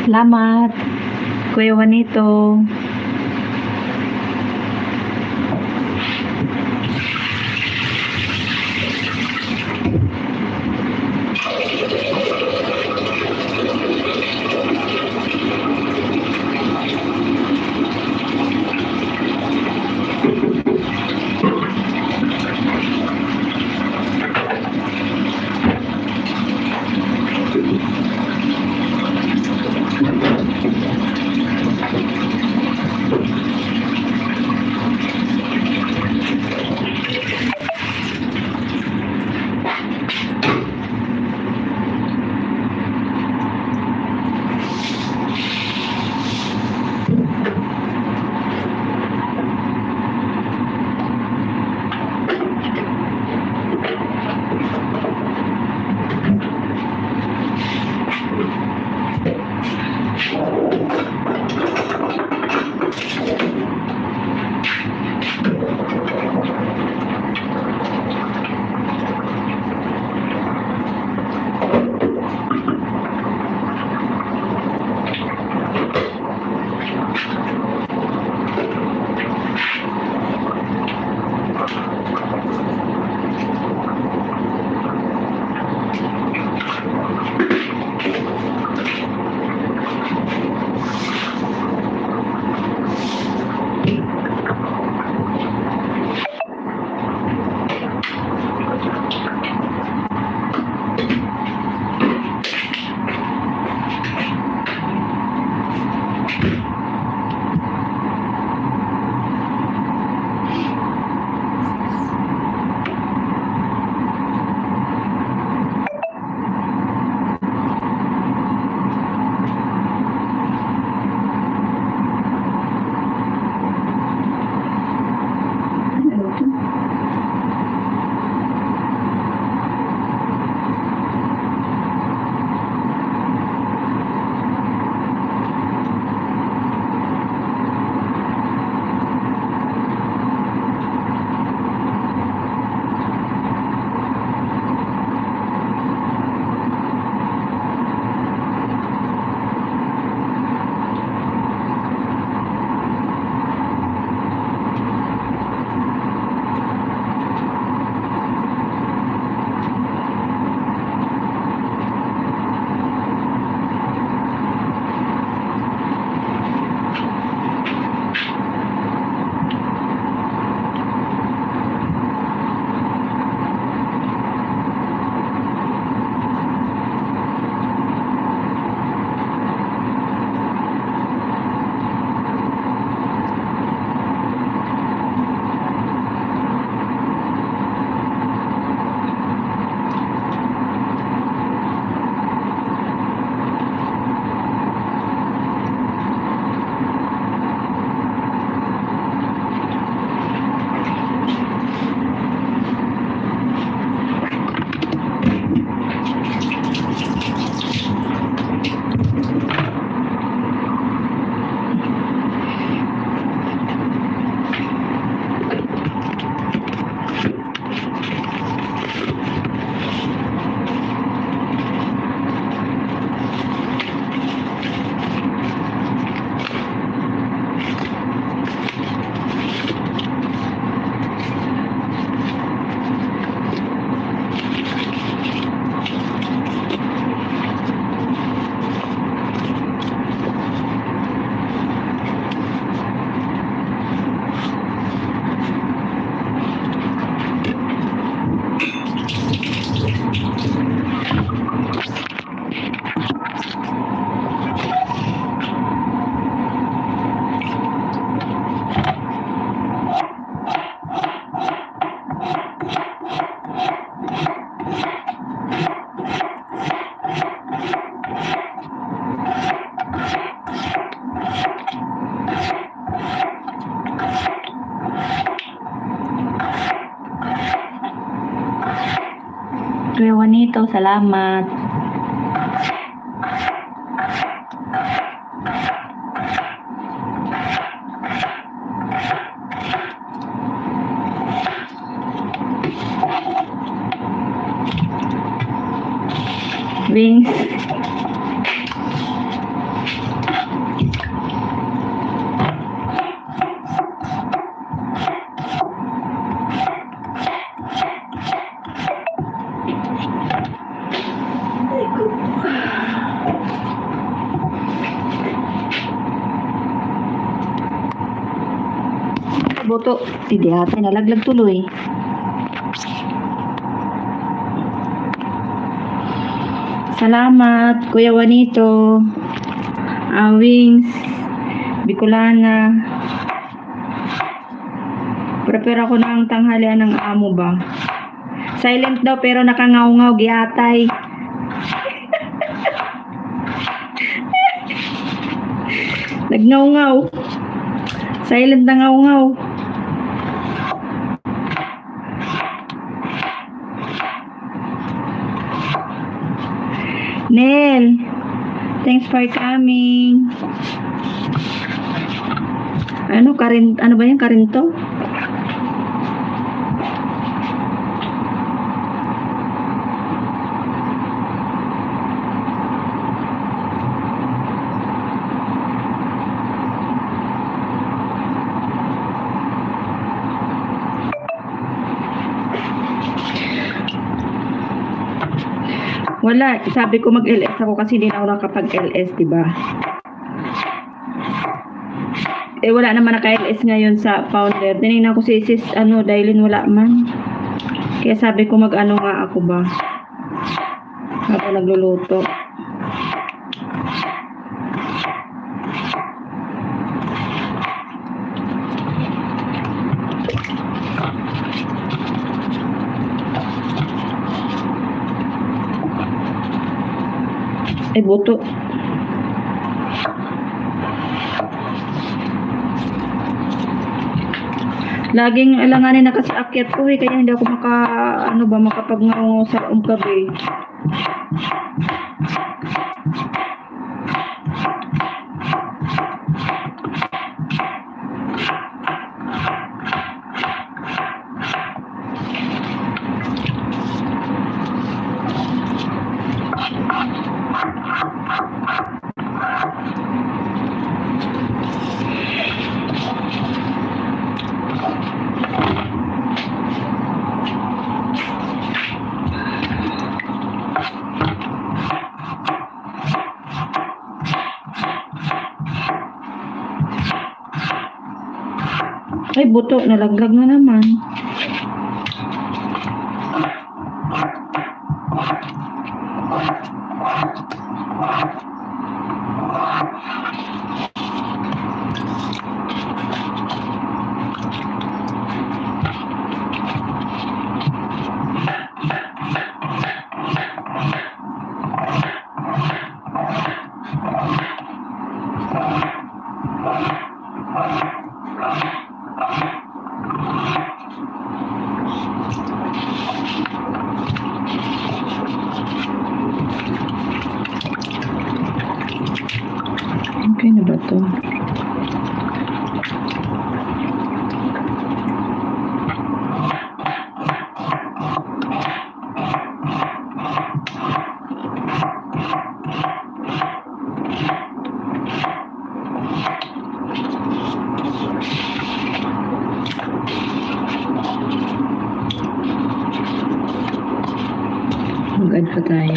Salamat, Kuya Juanito. Kuya Juanito, salamat. Wings. buto. Hindi ate, nalaglag tuloy. Salamat, Kuya Juanito. Wings. Bicolana. Prepare ako ng tanghalian ng amo ba? Silent daw pero nakangaw-ngaw giatay. Nagngaw-ngaw. Silent na ngaw-ngaw. Nel, thanks for coming. Ano ba yan? Karinto? Wala, sabi ko mag-LS ako kasi hindi na ako nakapag-LS, diba? Wala naman naka-LS ngayon sa founder. Tinignan ko si sis, Dailin wala man. Kaya sabi ko mag-ano nga ako ba? Habang nagluluto. Buto. Laging alanganin na kasi akyat ko kaya hindi ako makapagngao sa gabi. Ay, buto. Nalaglag na naman. Okay na ba to? Mag-add pa tayo.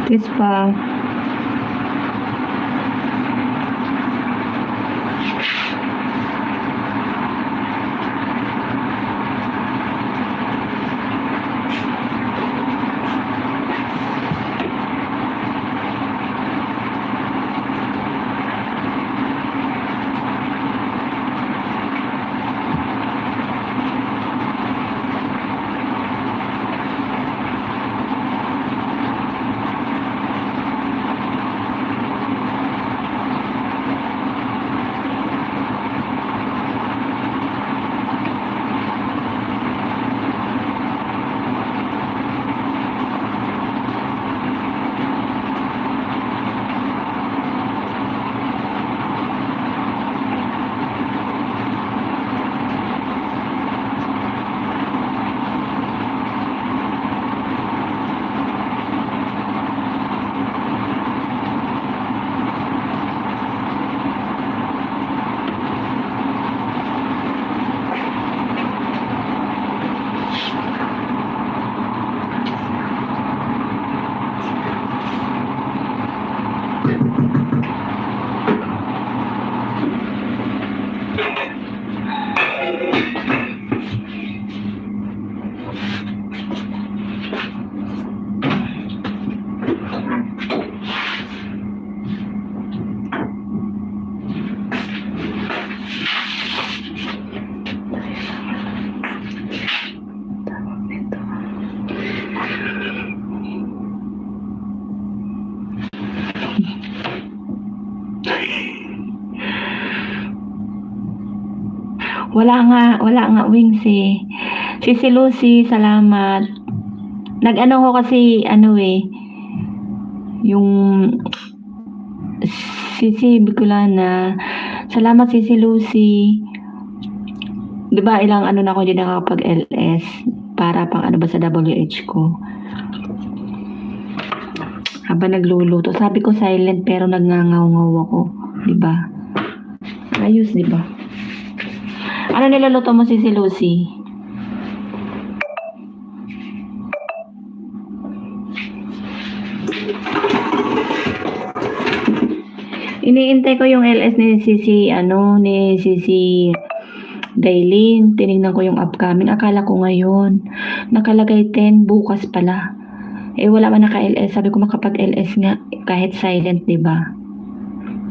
Kiss pa. Wala nga wings eh. Si Lucy, salamat. Nag-ano ko kasi, yung Sisi Bicolana. Salamat Sisi Lucy. Diba ilang na ako din nakakapag-LS para pang sa WH ko. Habang nagluluto. Sabi ko silent pero nagngangaw-ngaw ako. Diba? Ayos, diba? Ano niluluto mo si Lucy? Iniintay ko yung LS ni Sisi Dailin. Tinignan ko yung upcoming. Akala ko ngayon. Nakalagay 10, bukas pala. Wala man naka-LS. Sabi ko makapag-LS nga kahit silent, diba?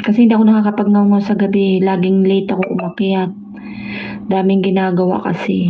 Kasi hindi ako nakakapag-ngaw sa gabi. Laging late ako umakyat. Daming ginagawa kasi.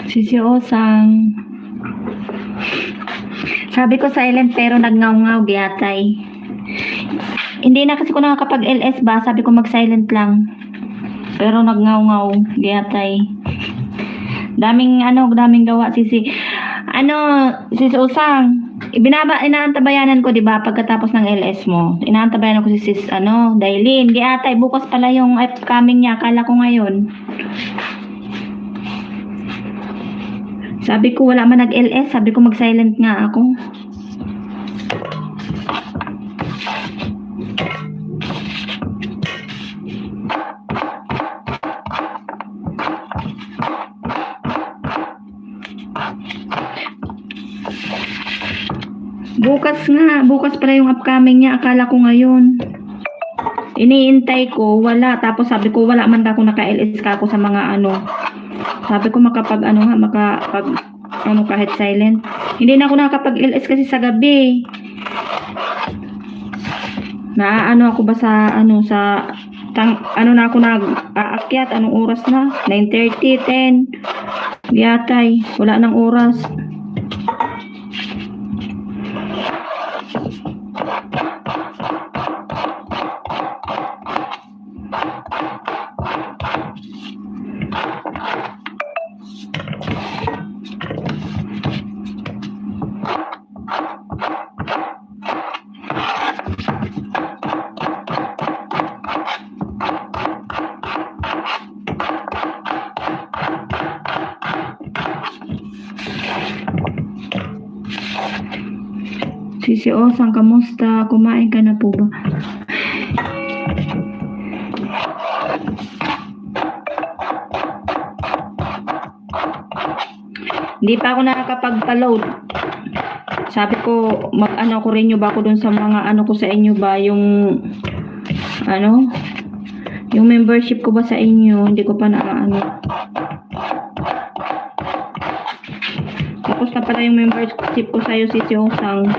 Sisi Osang. Sabi ko silent pero nagngaw-ngaw giyatay. Hindi na kasi ko nakakapag-LS ba, sabi ko mag-silent lang. Pero nagngaw-ngaw giyatay. Daming gawa sisi. Sisi Osang. Inaantabayanan ko 'di ba pagkatapos ng LS mo. Inaantabayanan ko si sis Dailin. Giyatay bukas pala yung upcoming niya, akala ko ngayon. Sabi ko wala man nag-LS, sabi ko mag-silent nga ako. Bukas pala yung upcoming niya, akala ko ngayon. Iniintay ko, wala. Tapos sabi ko wala man ako naka-LS ka ako sa mga Sabi ko kahit silent. Hindi na ako nakakapag-LS kasi sa gabi. Ako ba sa na ako nag-aakyat, anong oras na? 9:30, 10. Giyatay, wala nang oras. Sisi Osang, kamusta? Kumain ka na po ba? Hindi pa ako nakakapagpa-load. Sabi ko, mag-ano ko rin ba ako dun sa mga ano ko sa inyo ba, yung ano, yung membership ko ba sa inyo, hindi ko pa ano. Tapos na pala yung membership ko sa'yo, si Osang.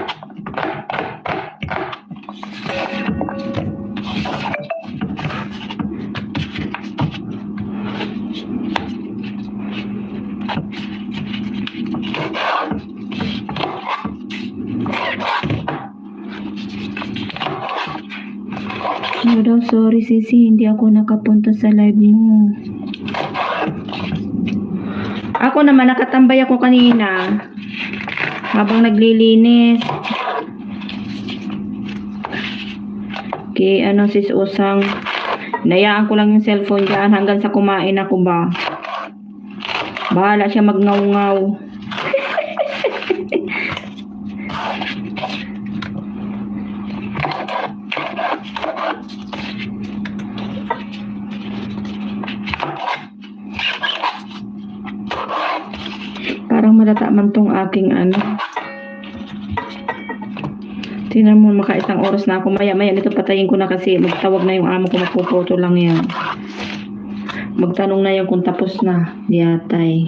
Ano daw, sorry Sisi, hindi ako nakapunta sa live mo. Ako naman, nakatambay ako kanina habang naglilinis. Okay, ano sis Usang, nayaan ko lang yung cellphone dyan hanggang sa kumain ako ba. Bahala siya magngaw-ngaw. Parang malata man tong aking ano. Tingnan mo, makaisang oras na ako. Maya-maya nito patayin ko na kasi magtawag na yung amo ko, magpupoto lang yan. Magtanong na yan kung tapos na. Yatay.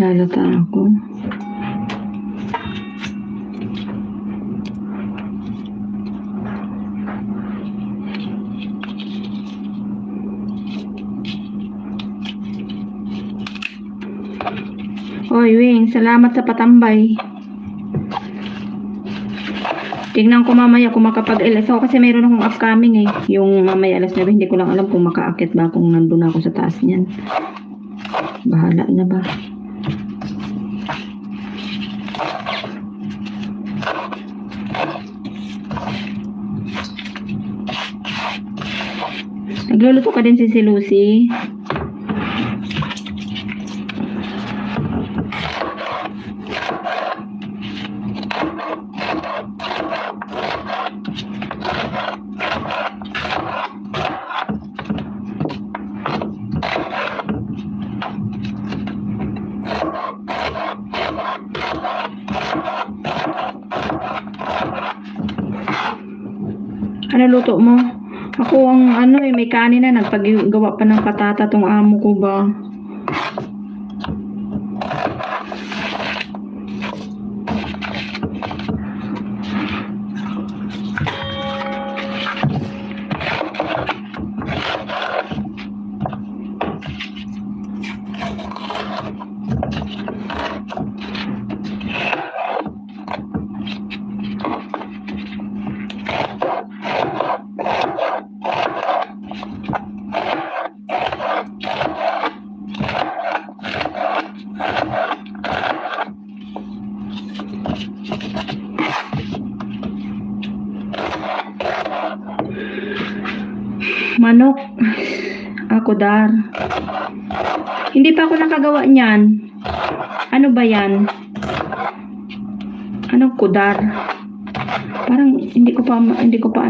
Lalata ako. Oy, Wing, salamat sa patambay. Tingnan ko mamaya kung makapag-LS ako kasi mayroon akong upcoming eh. Yung mamaya alas 9, hindi ko lang alam kung makaakit ba kung nandun ako sa taas niyan. Bahala na ba? Nagluluto ka din si Lucy? Ano luto mo? Ako ang may kanin na nagpagawa pa ng patata tong amo ko ba. Manok. Ako dar. Hindi pa ako nakagawa niyan. Ano ba yan? Anong kudar? Parang hindi ko pa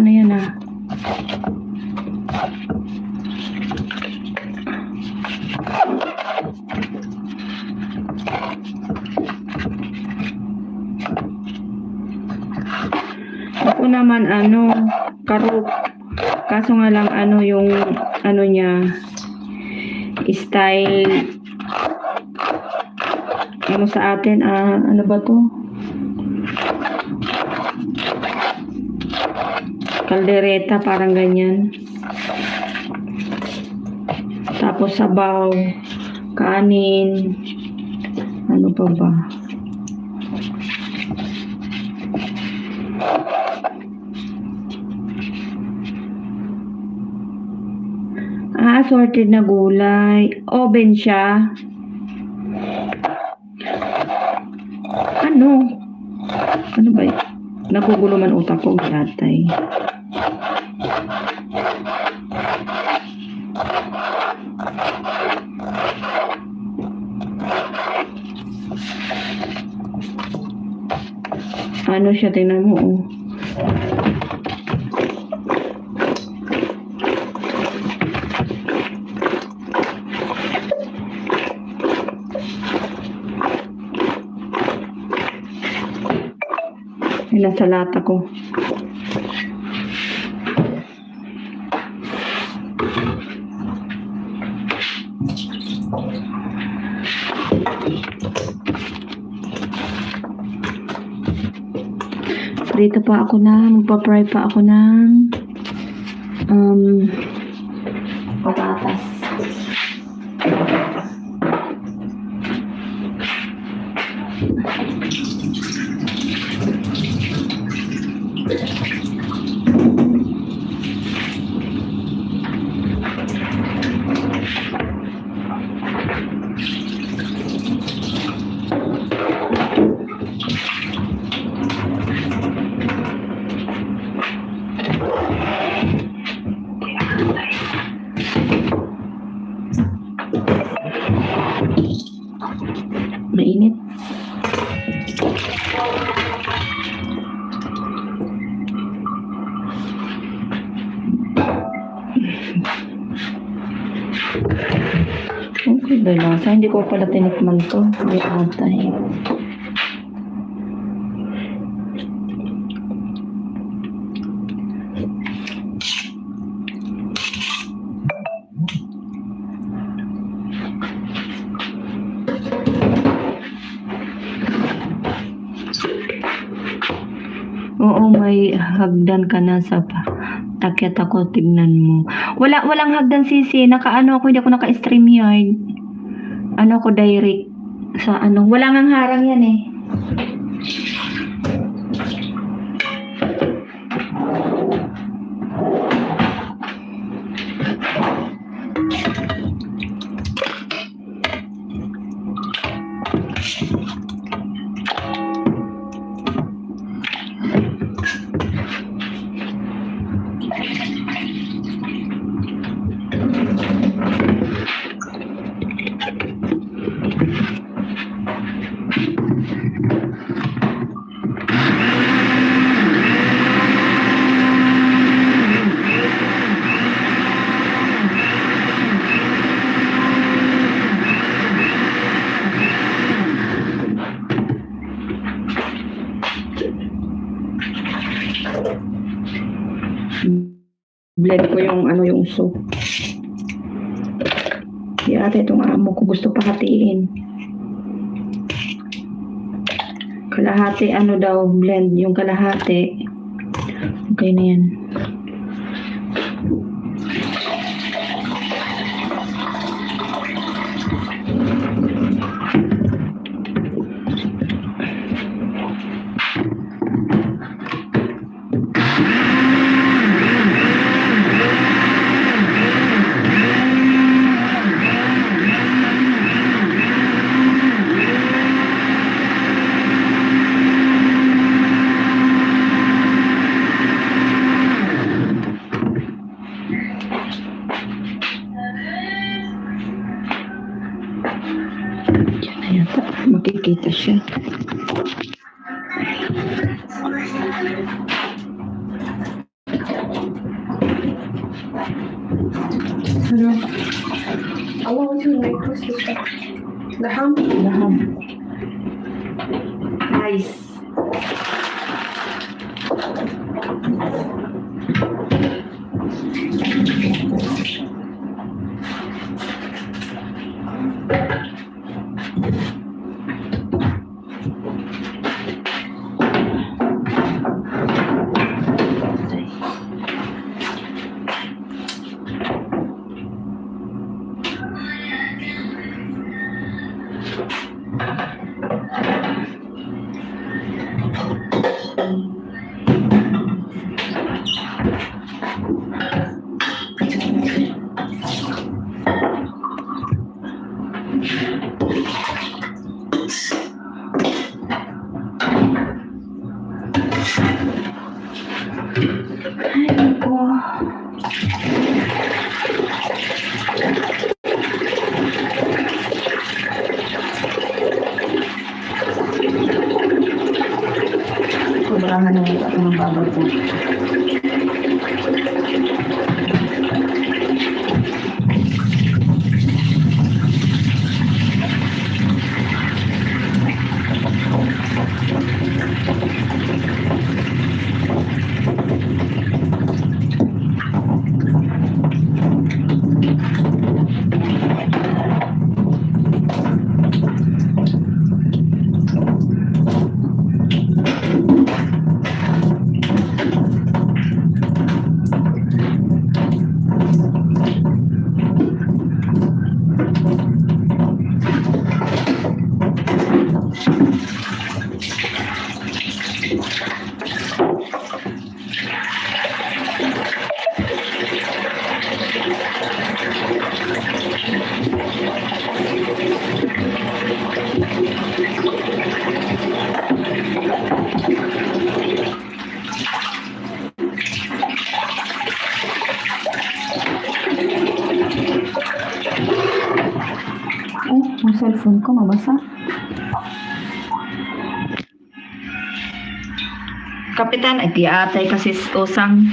ano yan ah. Ako naman karot. Kaso nga lang yung niya style sa atin ano ba to? Kaldereta parang ganyan. Tapos sabaw, kanin, ano pa ba? Assorted na gulay. Oven siya. Ano ba yun? Nagugulo man utak ko, gatay. Ano siya, tingnan mo oh. Nasa lata ko. Prito pa ako magpa-fry pa ako ng patatas. Mainit. Okay, lasa. Hindi ko pala tinikman to. Hindi atay. Oo, may hagdan ka na sa takyat ako, tignan mo. Walang hagdan sisi, ako, hindi ako naka-stream yard. Ako direct sa wala ngang harang yan eh. blend ko yung ano yung soup. Di ate itong amo ko gusto pa hatiin. Kalahati ano daw blend yung kalahati. Okay na yan. Diyan na yata. Makikita siya. Hello. I want to make this laham. Laham. Nice. Ay, ko. Sobrahan na ito ako ng babag ko. Yung cellphone ko mabasa. Kapitan, ay di atay kasi usang.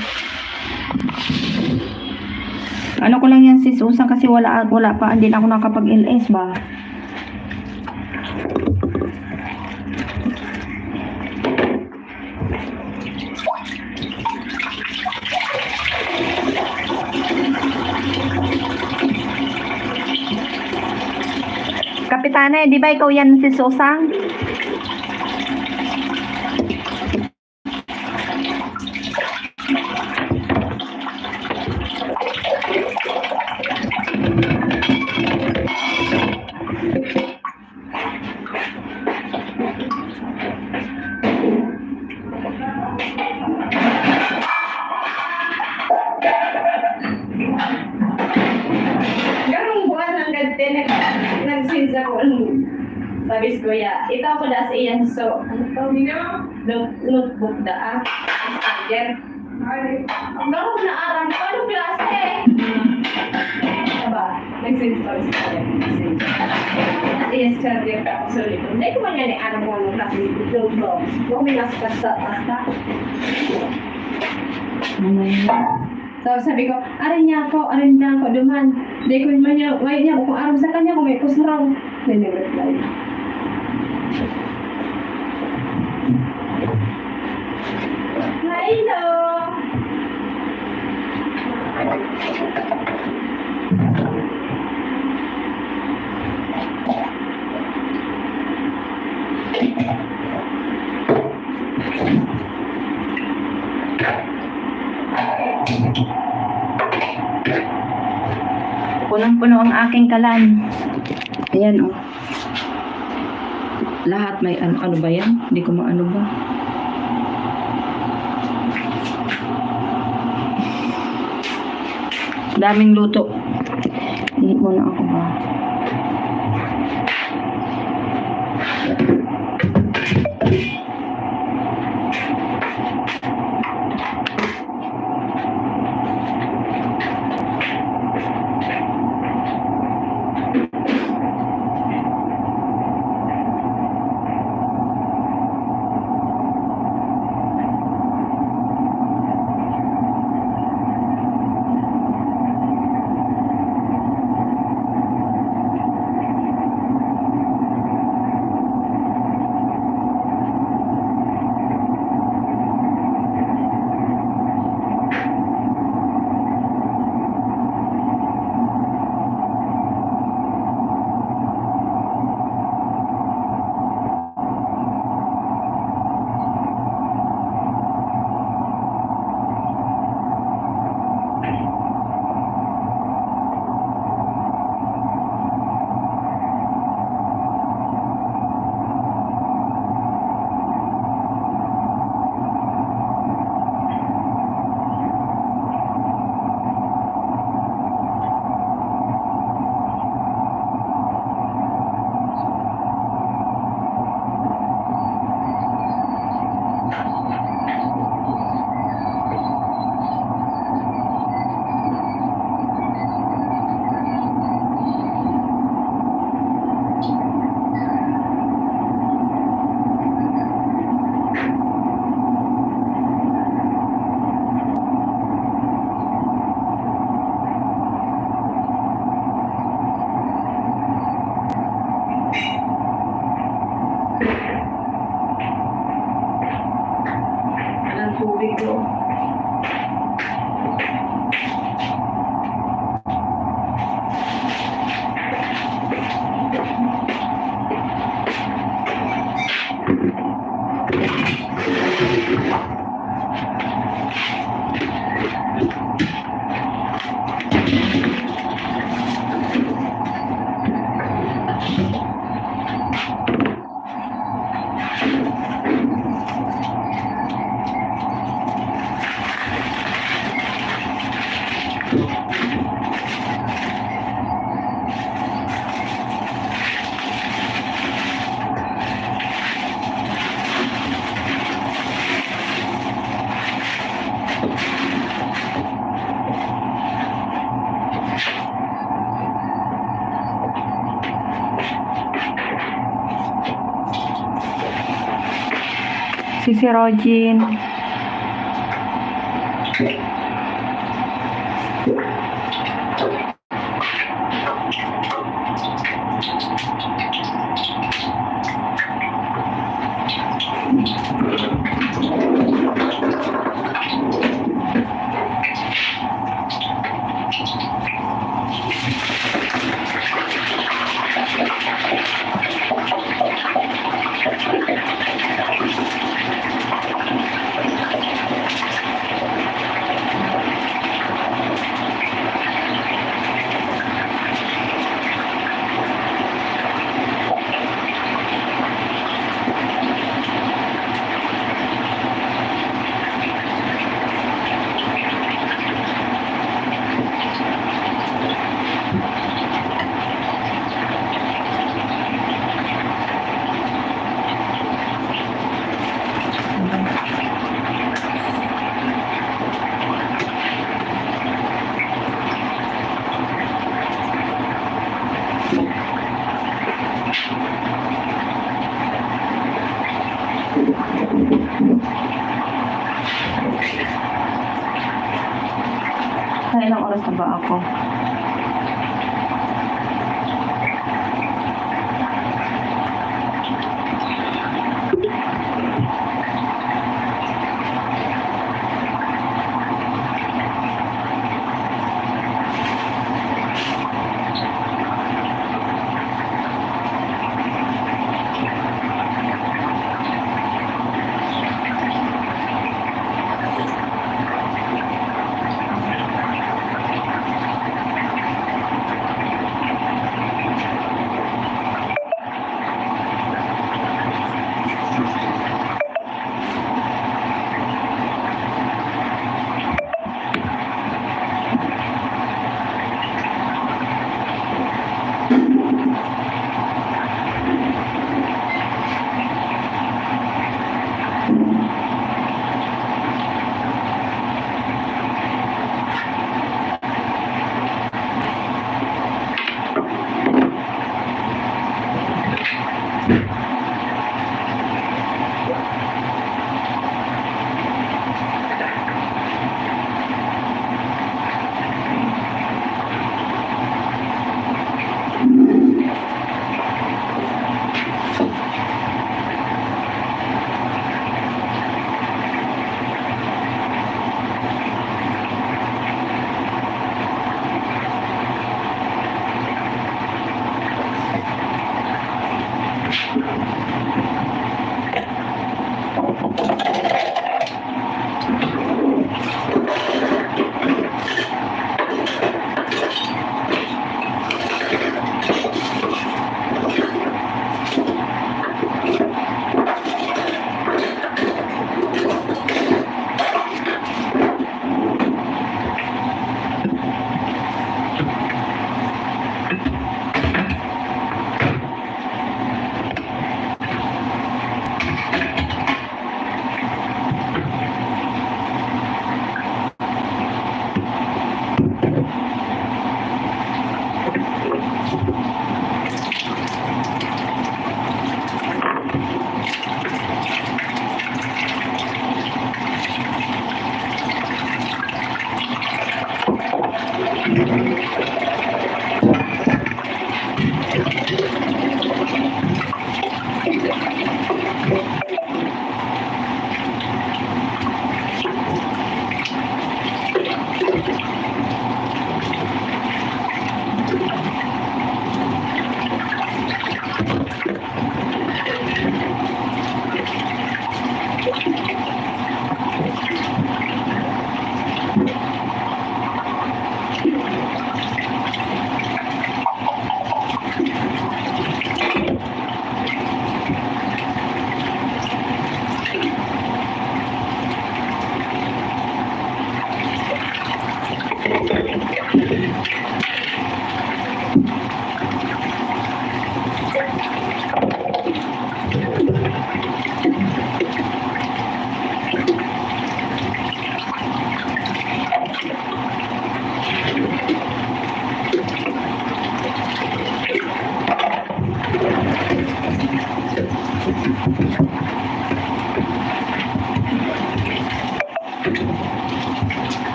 Ano ko lang yan sis usang kasi wala pa, hindi na ako nakapag-LS ba? Kapitana, di ba ikaw yan si Susang? Ganong buwan hanggang 10 nag-sins ako. Sabi ko, ito ako da sa iyan. So, ano to? Notebook da Starter. Ang gano'n na aram ko. Anong klase? Diba? Nag-sins ko sa iyan. Yes, charger ka. Sorry. Hindi ko man yan aram ko anong klase. Notebook. Kung may nasa pasta. So sabi ko, aran niya ako duman. Hindi ko man niya, may niya kung aram sa kanya, kung may kusraw. Then nag-reply. Hello! Punong-puno ang aking kalan. Ayan, oh. Lahat may ano ba yan? Hindi ko maano ba. Daming luto. Hindi muna ako ba. Walang tubig doon. Si Rogin. Sa ilang oras na ba ako?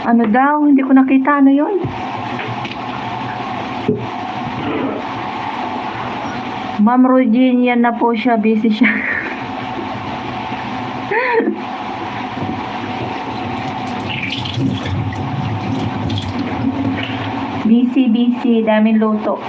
Ano daw? Hindi ko nakita. Ano yun? Ma'am Regina na po siya. Busy siya. Busy. Daming luto.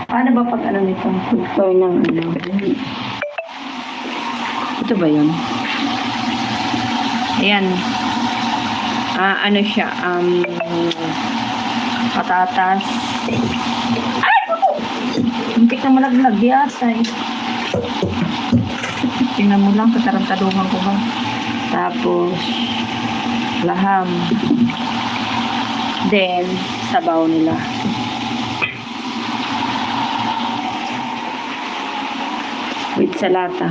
Paano ba pag ano nito? Pagpar ng ano? Ito ba yun? Ayan. Ano siya? Patatas. Ay! Muntik na malaglag yata eh. Tingnan mo lang, katarantadungan ko ba? Tapos, laham. Then, sabaw nila. With salata.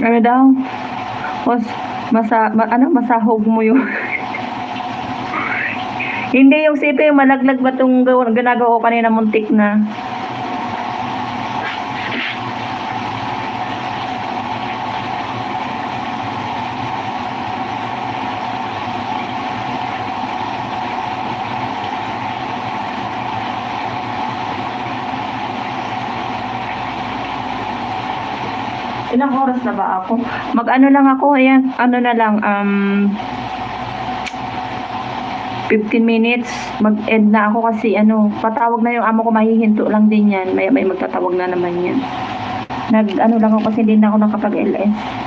Ano daw? Masahog mo yun. Hindi yung sipi, malaglag ba itong ginagawa ko kanina, muntik na. Ilang oras na ba ako? Mag-ano lang ako, ayan, ano na lang, 15 minutes, mag-end na ako kasi patawag na yung amo ko, mahihinto lang din yan, may magtatawag na naman yan. Ano lang ako kasi hindi na ako nakapag-LS.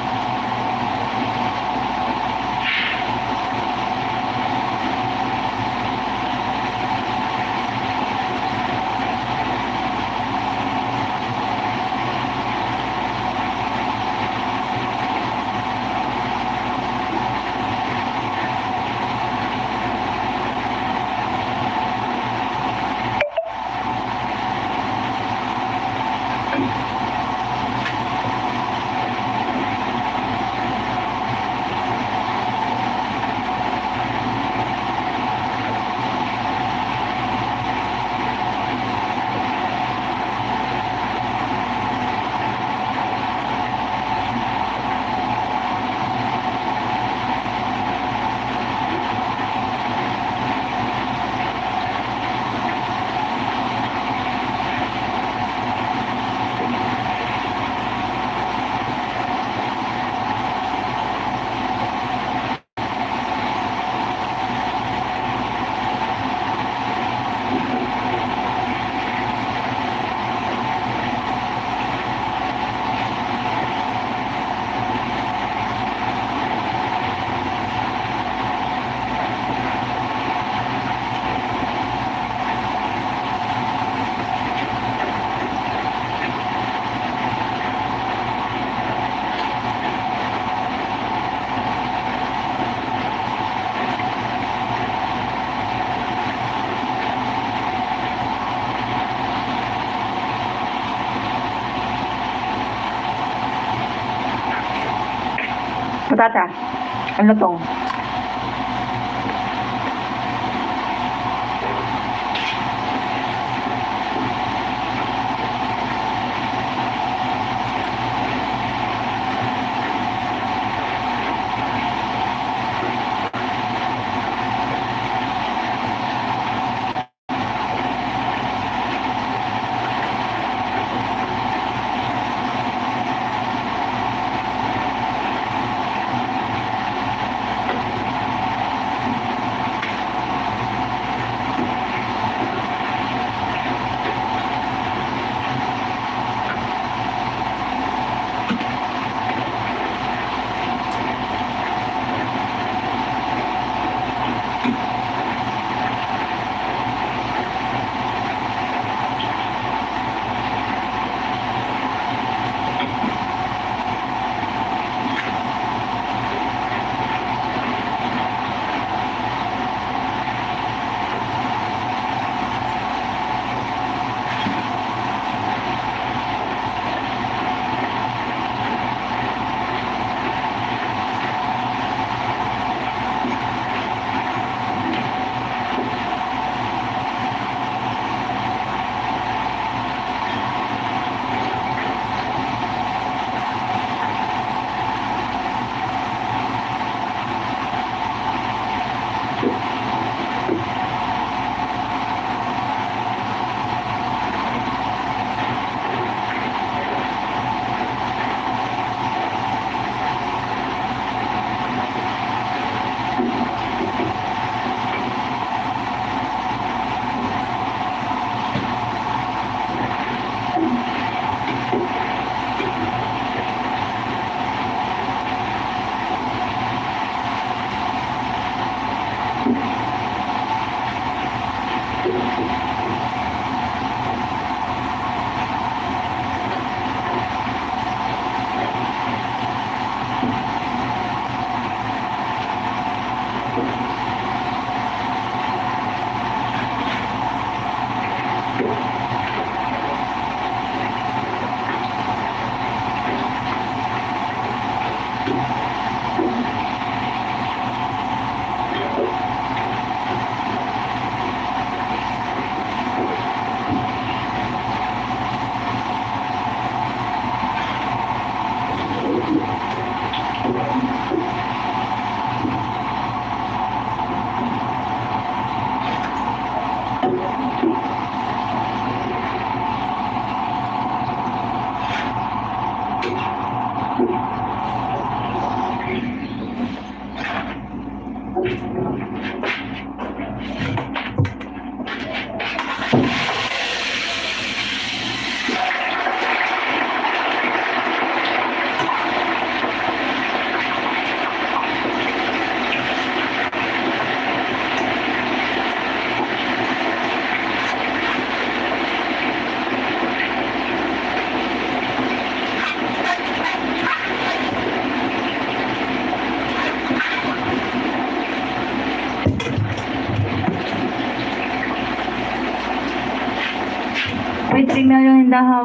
Patata. Ano tong?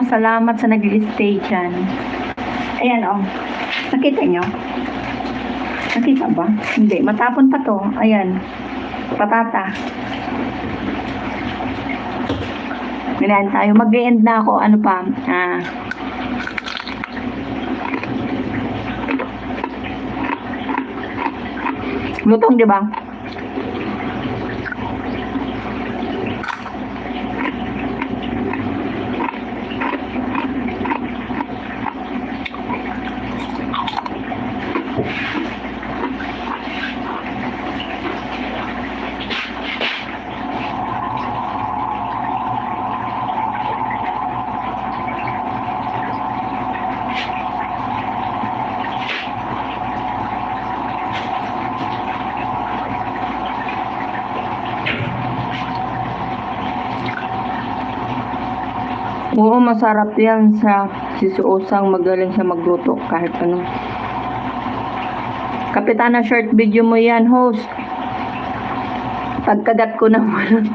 salamat sa nag-stay dyan. Ayan, oh. Nakita nyo? Nakita ba? Hindi, matapon pa to. Ayan. Patata. Minahan tayo. Mag-end na ako. Ano pa? Lutong, di ba? Oo, masarap yan sa sisuosang magaling siya magluto kahit ano. Kapitana, short video mo yan, host. Pagkagat ko naman.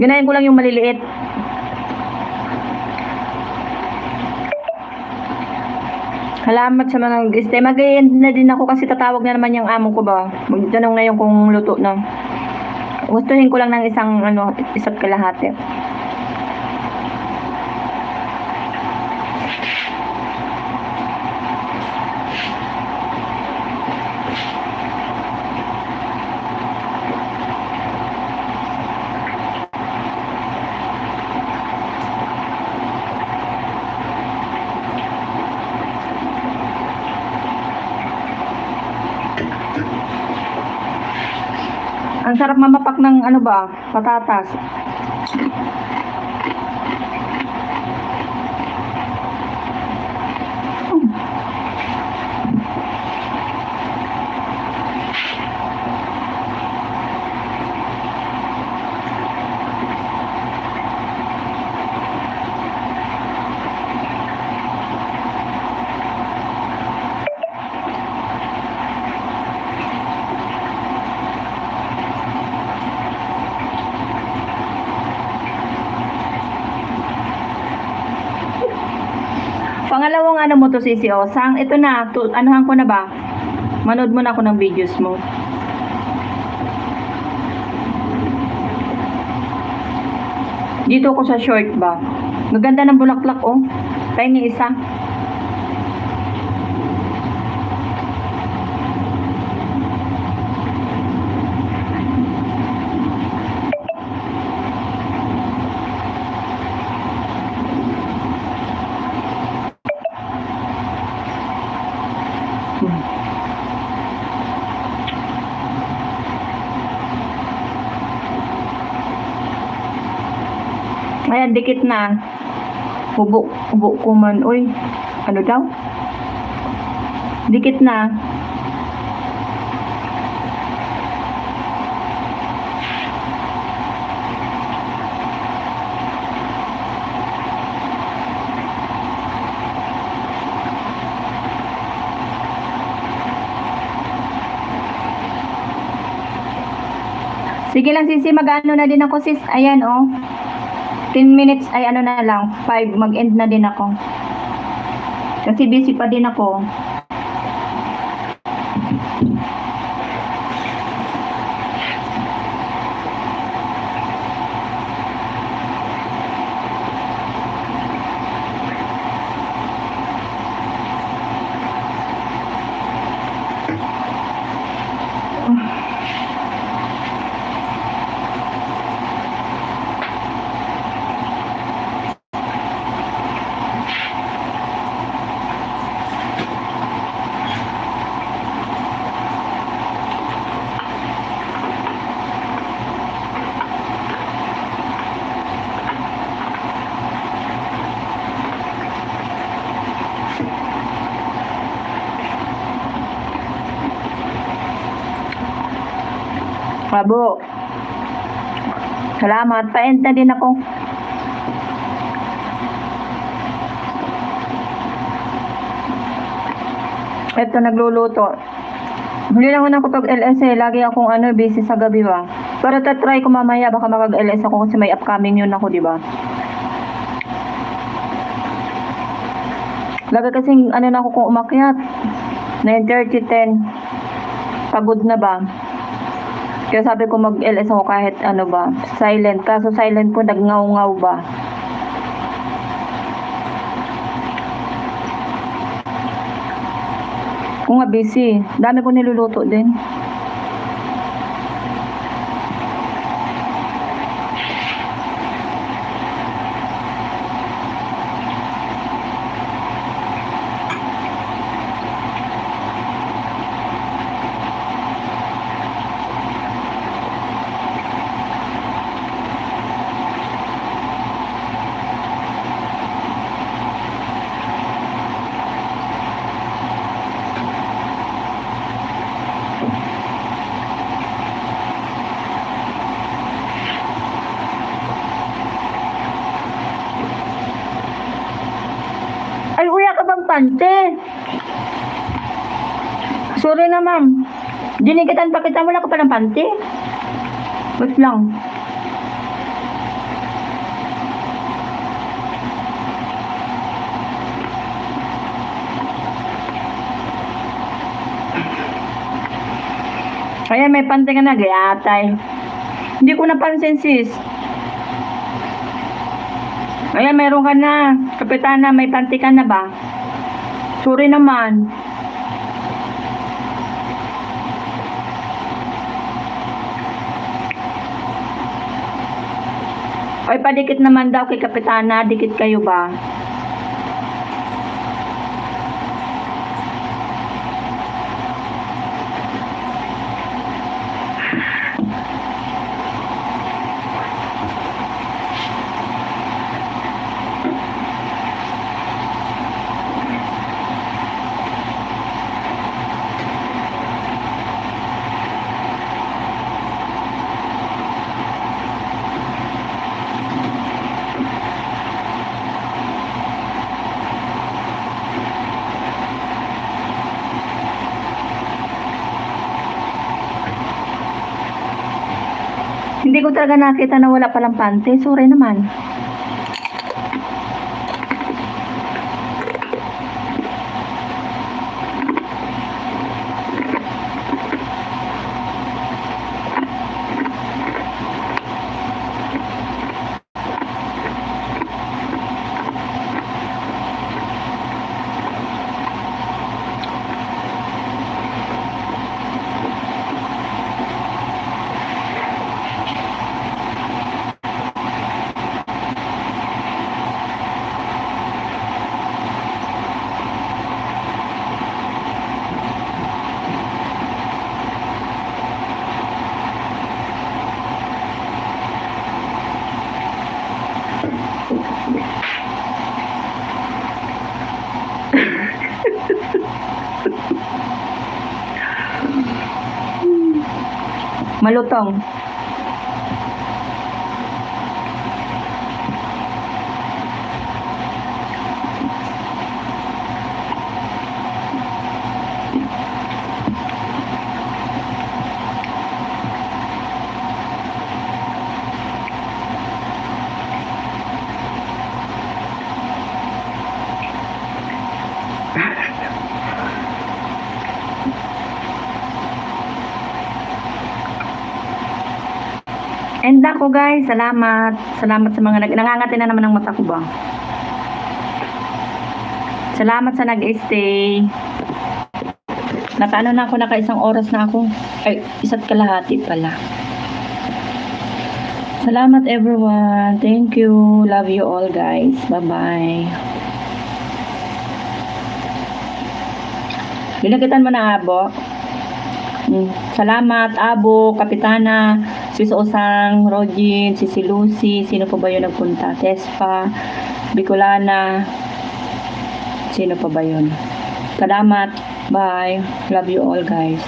Ganahin ko lang yung maliliit. Salamat sa mga nag-stay. Mag-end na din ako kasi tatawag na naman yung amo ko ba. Magtanong na yung kung luto na. Gustuhin ko lang ng isa't kalahati. Ang sarap mamapak ng patatas. Pangalawang mo to, Sisi Osang. Ito na, anuhan ko na ba? Manood mo na ako ng videos mo. Dito ko sa short ba? Maganda ng bulaklak, oh. Tayo niya isa. Ayan, dikit na. Hubo ko man. Uy, ano daw? Dikit na. Sige lang, Sisi, mag-ano na din ako, sis. Ayan, oh. 10 minutes ay na lang, 5, mag-end na din ako. Kasi busy pa din ako. Mabo. Salamat. Pa-end na din ako. Ito, nagluluto. Hindi lang ako nakapag-LS eh. Lagi akong busy sa gabi ba. Para tatry ko mamaya, baka makag-LS ako kasi may upcoming yun ako, di ba? Lagi kasing ano na ako kung umakyat. 9:30, 10. Pagod na ba? Kaya sabi ko mag-LS ako kahit ano ba, silent. Kaso silent ko, nagngaw-ngaw ba? Kung nga busy, dami ko niluluto din. Ay, uya ka bang pante? Sorry na, ma'am. Dinikitan pa kita, wala ka pa ng pante? Wait lang. Ayan, may pante ka na, gayatay. Hindi ko napansin, sis. Ayan, meron ka na. Kapitana, may panty ka na ba? Sorry naman. Ay, padikit naman daw kay Kapitana. Dikit kayo ba? Hindi ko talaga nakita na wala palang pante. Sorry naman. Malutong. And ako guys, salamat. Salamat sa mga nangangati na naman ng mata ko ba. Salamat sa nag-stay. Nakaano na ako, naka-isang oras na ako. Ay, isa't kalahati pala. Salamat everyone. Thank you. Love you all guys. Bye-bye. Binakitan mo na, Abo. Salamat, Abo, Kapitana, si Osang, Rogin, si Lucy, sino pa ba yun nagpunta? Tesfa, Bicolana, sino pa ba yun? Salamat, bye, love you all guys.